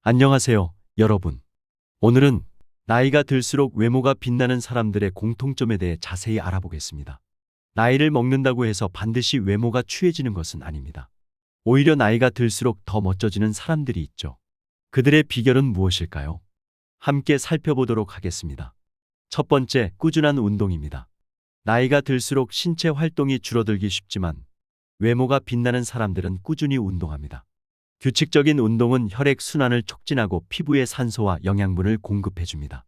안녕하세요, 여러분. 오늘은 나이가 들수록 외모가 빛나는 사람들의 공통점에 대해 자세히 알아보겠습니다. 나이를 먹는다고 해서 반드시 외모가 취해지는 것은 아닙니다. 오히려 나이가 들수록 더 멋져지는 사람들이 있죠. 그들의 비결은 무엇일까요? 함께 살펴보도록 하겠습니다. 첫 번째, 꾸준한 운동입니다. 나이가 들수록 신체 활동이 줄어들기 쉽지만 외모가 빛나는 사람들은 꾸준히 운동합니다. 규칙적인 운동은 혈액 순환을 촉진하고 피부에 산소와 영양분을 공급해줍니다.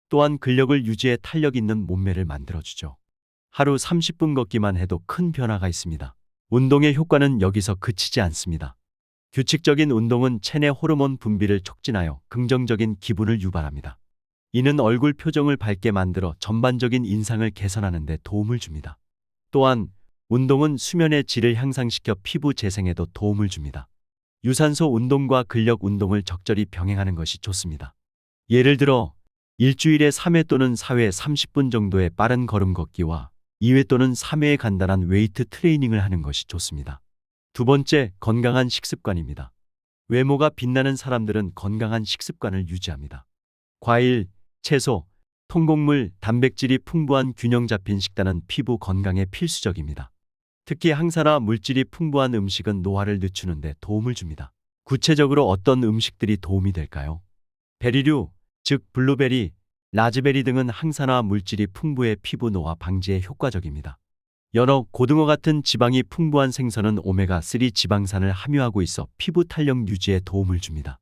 또한 근력을 유지해 탄력 있는 몸매를 만들어주죠. 하루 30분 걷기만 해도 큰 변화가 있습니다. 운동의 효과는 여기서 그치지 않습니다. 규칙적인 운동은 체내 호르몬 분비를 촉진하여 긍정적인 기분을 유발합니다. 이는 얼굴 표정을 밝게 만들어 전반적인 인상을 개선하는 데 도움을 줍니다. 또한 운동은 수면의 질을 향상시켜 피부 재생에도 도움을 줍니다. 유산소 운동과 근력 운동을 적절히 병행하는 것이 좋습니다. 예를 들어 일주일에 3회 또는 4회 30분 정도의 빠른 걸음 걷기와 2회 또는 3회의 간단한 웨이트 트레이닝을 하는 것이 좋습니다. 두 번째, 건강한 식습관입니다. 외모가 빛나는 사람들은 건강한 식습관을 유지합니다. 과일, 채소, 통곡물, 단백질이 풍부한 균형 잡힌 식단은 피부 건강에 필수적입니다. 특히 항산화 물질이 풍부한 음식은 노화를 늦추는 데 도움을 줍니다. 구체적으로 어떤 음식들이 도움이 될까요? 베리류, 즉 블루베리, 라즈베리 등은 항산화 물질이 풍부해 피부 노화 방지에 효과적입니다. 연어, 고등어 같은 지방이 풍부한 생선은 오메가3 지방산을 함유하고 있어 피부 탄력 유지에 도움을 줍니다.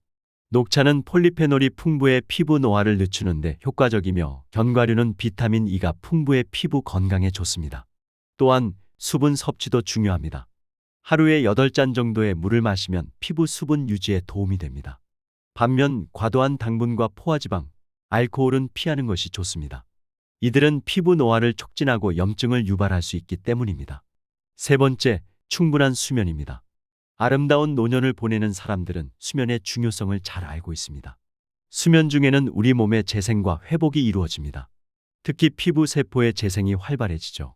녹차는 폴리페놀이 풍부해 피부 노화를 늦추는 데 효과적이며 견과류는 비타민 E가 풍부해 피부 건강에 좋습니다. 또한 수분 섭취도 중요합니다. 하루에 8잔 정도의 물을 마시면 피부 수분 유지에 도움이 됩니다. 반면 과도한 당분과 포화지방, 알코올은 피하는 것이 좋습니다. 이들은 피부 노화를 촉진하고 염증을 유발할 수 있기 때문입니다. 세 번째, 충분한 수면입니다. 아름다운 노년을 보내는 사람들은 수면의 중요성을 잘 알고 있습니다. 수면 중에는 우리 몸의 재생과 회복이 이루어집니다. 특히 피부 세포의 재생이 활발해지죠.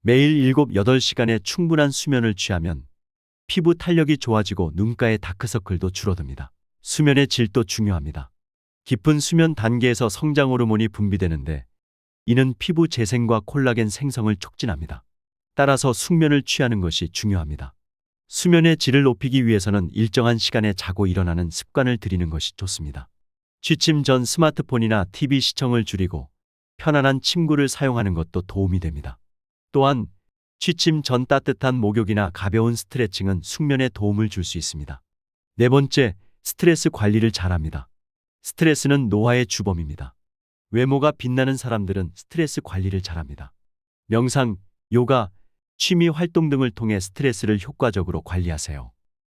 매일 7-8시간의 충분한 수면을 취하면 피부 탄력이 좋아지고 눈가의 다크서클도 줄어듭니다. 수면의 질도 중요합니다. 깊은 수면 단계에서 성장 호르몬이 분비되는데 이는 피부 재생과 콜라겐 생성을 촉진합니다. 따라서 숙면을 취하는 것이 중요합니다. 수면의 질을 높이기 위해서는 일정한 시간에 자고 일어나는 습관을 들이는 것이 좋습니다. 취침 전 스마트폰이나 TV 시청을 줄이고 편안한 침구를 사용하는 것도 도움이 됩니다. 또한 취침 전 따뜻한 목욕이나 가벼운 스트레칭은 숙면에 도움을 줄 수 있습니다. 네 번째, 스트레스 관리를 잘합니다. 스트레스는 노화의 주범입니다. 외모가 빛나는 사람들은 스트레스 관리를 잘합니다. 명상, 요가, 취미 활동 등을 통해 스트레스를 효과적으로 관리하세요.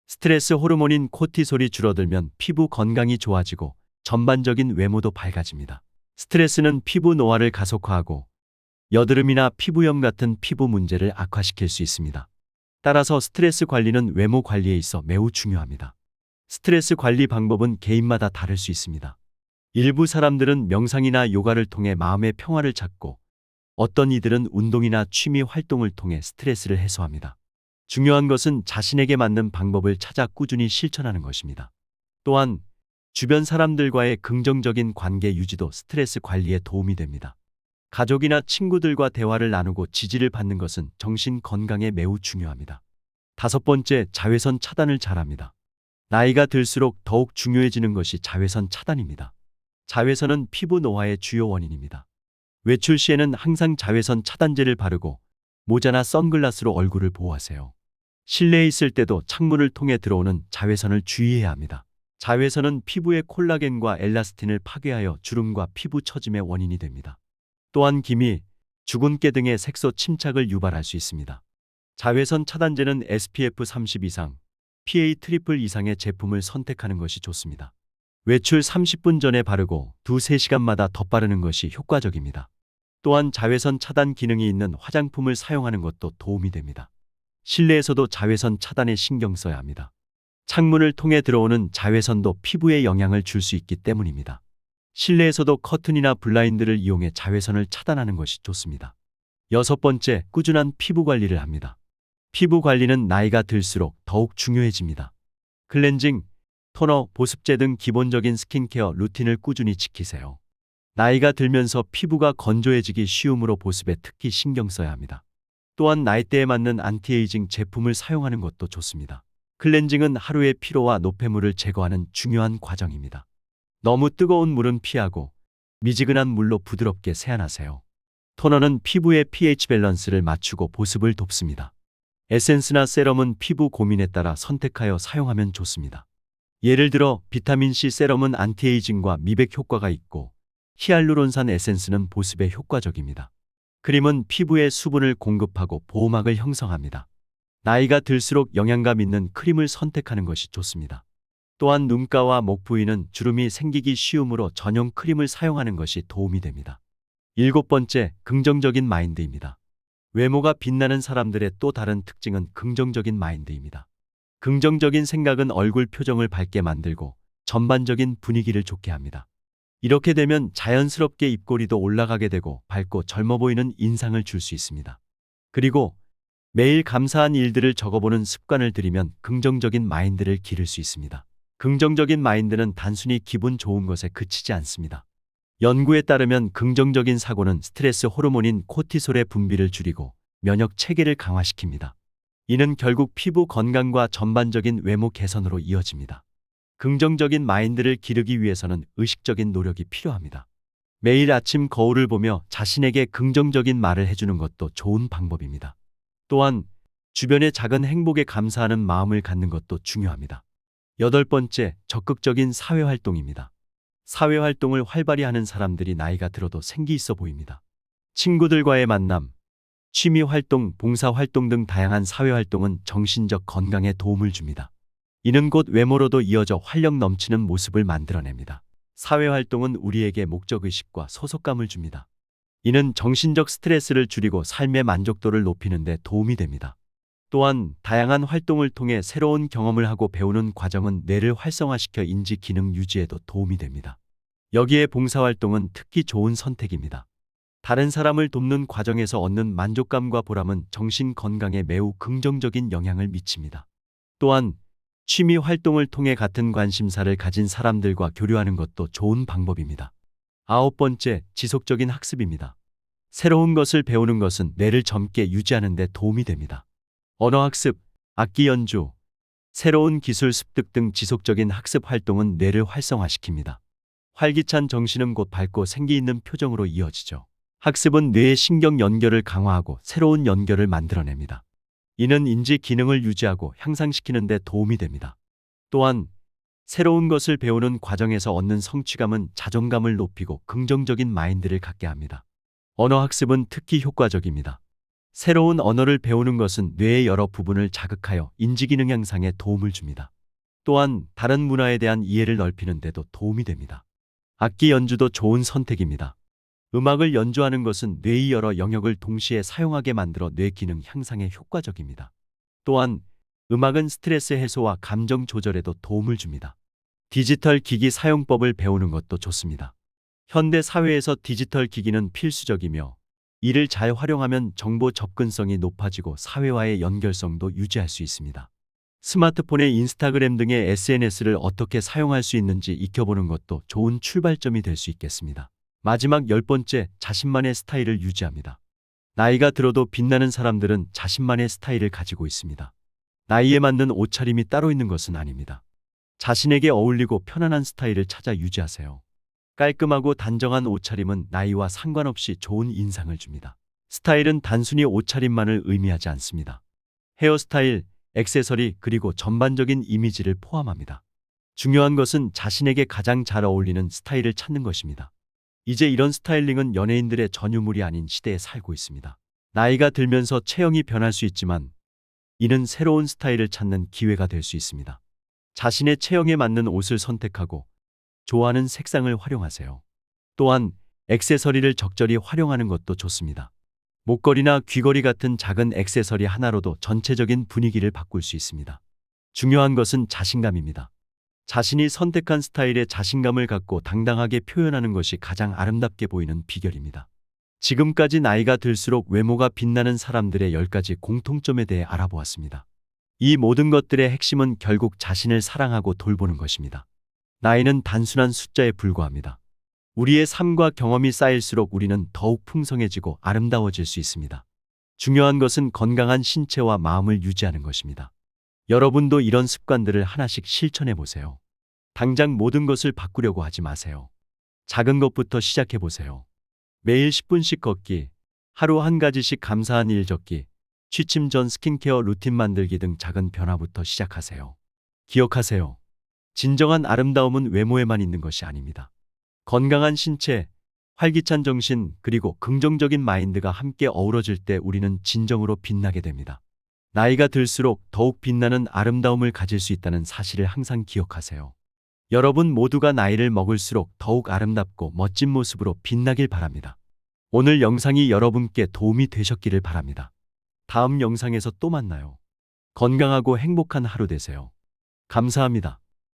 스트레스 호르몬인 코티솔이 줄어들면 피부 건강이 좋아지고 전반적인 외모도 밝아집니다. 스트레스는 피부 노화를 가속화하고 여드름이나 피부염 같은 피부 문제를 악화시킬 수 있습니다. 따라서 스트레스 관리는 외모 관리에 있어 매우 중요합니다. 스트레스 관리 방법은 개인마다 다를 수 있습니다. 일부 사람들은 명상이나 요가를 통해 마음의 평화를 찾고 어떤 이들은 운동이나 취미 활동을 통해 스트레스를 해소합니다. 중요한 것은 자신에게 맞는 방법을 찾아 꾸준히 실천하는 것입니다. 또한 주변 사람들과의 긍정적인 관계 유지도 스트레스 관리에 도움이 됩니다. 가족이나 친구들과 대화를 나누고 지지를 받는 것은 정신 건강에 매우 중요합니다. 다섯 번째, 자외선 차단을 잘합니다. 나이가 들수록 더욱 중요해지는 것이 자외선 차단입니다. 자외선은 피부 노화의 주요 원인입니다. 외출 시에는 항상 자외선 차단제를 바르고 모자나 선글라스로 얼굴을 보호하세요. 실내에 있을 때도 창문을 통해 들어오는 자외선을 주의해야 합니다. 자외선은 피부의 콜라겐과 엘라스틴을 파괴하여 주름과 피부 처짐의 원인이 됩니다. 또한 기미, 주근깨 등의 색소 침착을 유발할 수 있습니다. 자외선 차단제는 SPF 30 이상, PA 트리플 이상의 제품을 선택하는 것이 좋습니다. 외출 30분 전에 바르고 2-3시간마다 덧바르는 것이 효과적입니다. 또한 자외선 차단 기능이 있는 화장품을 사용하는 것도 도움이 됩니다. 실내에서도 자외선 차단에 신경 써야 합니다. 창문을 통해 들어오는 자외선도 피부에 영향을 줄 수 있기 때문입니다. 실내에서도 커튼이나 블라인드를 이용해 자외선을 차단하는 것이 좋습니다. 여섯 번째, 꾸준한 피부 관리를 합니다. 피부 관리는 나이가 들수록 더욱 중요해집니다. 클렌징, 토너, 보습제 등 기본적인 스킨케어 루틴을 꾸준히 지키세요. 나이가 들면서 피부가 건조해지기 쉬우므로 보습에 특히 신경 써야 합니다. 또한 나이대에 맞는 안티에이징 제품을 사용하는 것도 좋습니다. 클렌징은 하루의 피로와 노폐물을 제거하는 중요한 과정입니다. 너무 뜨거운 물은 피하고 미지근한 물로 부드럽게 세안하세요. 토너는 피부의 pH 밸런스를 맞추고 보습을 돕습니다. 에센스나 세럼은 피부 고민에 따라 선택하여 사용하면 좋습니다. 예를 들어 비타민C 세럼은 안티에이징과 미백 효과가 있고 히알루론산 에센스는 보습에 효과적입니다. 크림은 피부에 수분을 공급하고 보호막을 형성합니다. 나이가 들수록 영양감 있는 크림을 선택하는 것이 좋습니다. 또한 눈가와 목 부위는 주름이 생기기 쉬우므로 전용 크림을 사용하는 것이 도움이 됩니다. 7번째, 긍정적인 마인드입니다. 외모가 빛나는 사람들의 또 다른 특징은 긍정적인 마인드입니다. 긍정적인 생각은 얼굴 표정을 밝게 만들고 전반적인 분위기를 좋게 합니다. 이렇게 되면 자연스럽게 입꼬리도 올라가게 되고 밝고 젊어 보이는 인상을 줄 수 있습니다. 그리고 매일 감사한 일들을 적어보는 습관을 들이면 긍정적인 마인드를 기를 수 있습니다. 긍정적인 마인드는 단순히 기분 좋은 것에 그치지 않습니다. 연구에 따르면 긍정적인 사고는 스트레스 호르몬인 코티솔의 분비를 줄이고 면역 체계를 강화시킵니다. 이는 결국 피부 건강과 전반적인 외모 개선으로 이어집니다. 긍정적인 마인드를 기르기 위해서는 의식적인 노력이 필요합니다. 매일 아침 거울을 보며 자신에게 긍정적인 말을 해주는 것도 좋은 방법입니다. 또한 주변의 작은 행복에 감사하는 마음을 갖는 것도 중요합니다. 8번째, 적극적인 사회활동입니다. 사회활동을 활발히 하는 사람들이 나이가 들어도 생기 있어 보입니다. 친구들과의 만남, 취미활동, 봉사활동 등 다양한 사회활동은 정신적 건강에 도움을 줍니다. 이는 곧 외모로도 이어져 활력 넘치는 모습을 만들어냅니다. 사회활동은 우리에게 목적의식과 소속감을 줍니다. 이는 정신적 스트레스를 줄이고 삶의 만족도를 높이는 데 도움이 됩니다. 또한 다양한 활동을 통해 새로운 경험을 하고 배우는 과정은 뇌를 활성화시켜 인지 기능 유지에도 도움이 됩니다. 여기에 봉사활동은 특히 좋은 선택입니다. 다른 사람을 돕는 과정에서 얻는 만족감과 보람은 정신 건강에 매우 긍정적인 영향을 미칩니다. 또한 취미 활동을 통해 같은 관심사를 가진 사람들과 교류하는 것도 좋은 방법입니다. 9번째, 지속적인 학습입니다. 새로운 것을 배우는 것은 뇌를 젊게 유지하는 데 도움이 됩니다. 언어학습, 악기 연주, 새로운 기술 습득 등 지속적인 학습 활동은 뇌를 활성화시킵니다. 활기찬 정신은 곧 밝고 생기 있는 표정으로 이어지죠. 학습은 뇌의 신경 연결을 강화하고 새로운 연결을 만들어냅니다. 이는 인지 기능을 유지하고 향상시키는 데 도움이 됩니다. 또한 새로운 것을 배우는 과정에서 얻는 성취감은 자존감을 높이고 긍정적인 마인드를 갖게 합니다. 언어학습은 특히 효과적입니다. 새로운 언어를 배우는 것은 뇌의 여러 부분을 자극하여 인지기능 향상에 도움을 줍니다. 또한 다른 문화에 대한 이해를 넓히는 데도 도움이 됩니다. 악기 연주도 좋은 선택입니다. 음악을 연주하는 것은 뇌의 여러 영역을 동시에 사용하게 만들어 뇌 기능 향상에 효과적입니다. 또한 음악은 스트레스 해소와 감정 조절에도 도움을 줍니다. 디지털 기기 사용법을 배우는 것도 좋습니다. 현대 사회에서 디지털 기기는 필수적이며 이를 잘 활용하면 정보 접근성이 높아지고 사회와의 연결성도 유지할 수 있습니다. 스마트폰의 인스타그램 등의 SNS를 어떻게 사용할 수 있는지 익혀보는 것도 좋은 출발점이 될 수 있겠습니다. 마지막 10번째, 자신만의 스타일을 유지합니다. 나이가 들어도 빛나는 사람들은 자신만의 스타일을 가지고 있습니다. 나이에 맞는 옷차림이 따로 있는 것은 아닙니다. 자신에게 어울리고 편안한 스타일을 찾아 유지하세요. 깔끔하고 단정한 옷차림은 나이와 상관없이 좋은 인상을 줍니다. 스타일은 단순히 옷차림만을 의미하지 않습니다. 헤어스타일, 액세서리, 그리고 전반적인 이미지를 포함합니다. 중요한 것은 자신에게 가장 잘 어울리는 스타일을 찾는 것입니다. 이제 이런 스타일링은 연예인들의 전유물이 아닌 시대에 살고 있습니다. 나이가 들면서 체형이 변할 수 있지만 이는 새로운 스타일을 찾는 기회가 될 수 있습니다. 자신의 체형에 맞는 옷을 선택하고 좋아하는 색상을 활용하세요. 또한 액세서리를 적절히 활용하는 것도 좋습니다. 목걸이나 귀걸이 같은 작은 액세서리 하나로도 전체적인 분위기를 바꿀 수 있습니다. 중요한 것은 자신감입니다. 자신이 선택한 스타일에 자신감을 갖고 당당하게 표현하는 것이 가장 아름답게 보이는 비결입니다. 지금까지 나이가 들수록 외모가 빛나는 사람들의 10가지 공통점에 대해 알아보았습니다. 이 모든 것들의 핵심은 결국 자신을 사랑하고 돌보는 것입니다. 나이는 단순한 숫자에 불과합니다. 우리의 삶과 경험이 쌓일수록 우리는 더욱 풍성해지고 아름다워질 수 있습니다. 중요한 것은 건강한 신체와 마음을 유지하는 것입니다. 여러분도 이런 습관들을 하나씩 실천해 보세요. 당장 모든 것을 바꾸려고 하지 마세요. 작은 것부터 시작해 보세요. 매일 10분씩 걷기, 하루 한 가지씩 감사한 일 적기, 취침 전 스킨케어 루틴 만들기 등 작은 변화부터 시작하세요. 기억하세요. 진정한 아름다움은 외모에만 있는 것이 아닙니다. 건강한 신체, 활기찬 정신, 그리고 긍정적인 마인드가 함께 어우러질 때 우리는 진정으로 빛나게 됩니다. 나이가 들수록 더욱 빛나는 아름다움을 가질 수 있다는 사실을 항상 기억하세요. 여러분 모두가 나이를 먹을수록 더욱 아름답고 멋진 모습으로 빛나길 바랍니다. 오늘 영상이 여러분께 도움이 되셨기를 바랍니다. 다음 영상에서 또 만나요. 건강하고 행복한 하루 되세요. 감사합니다.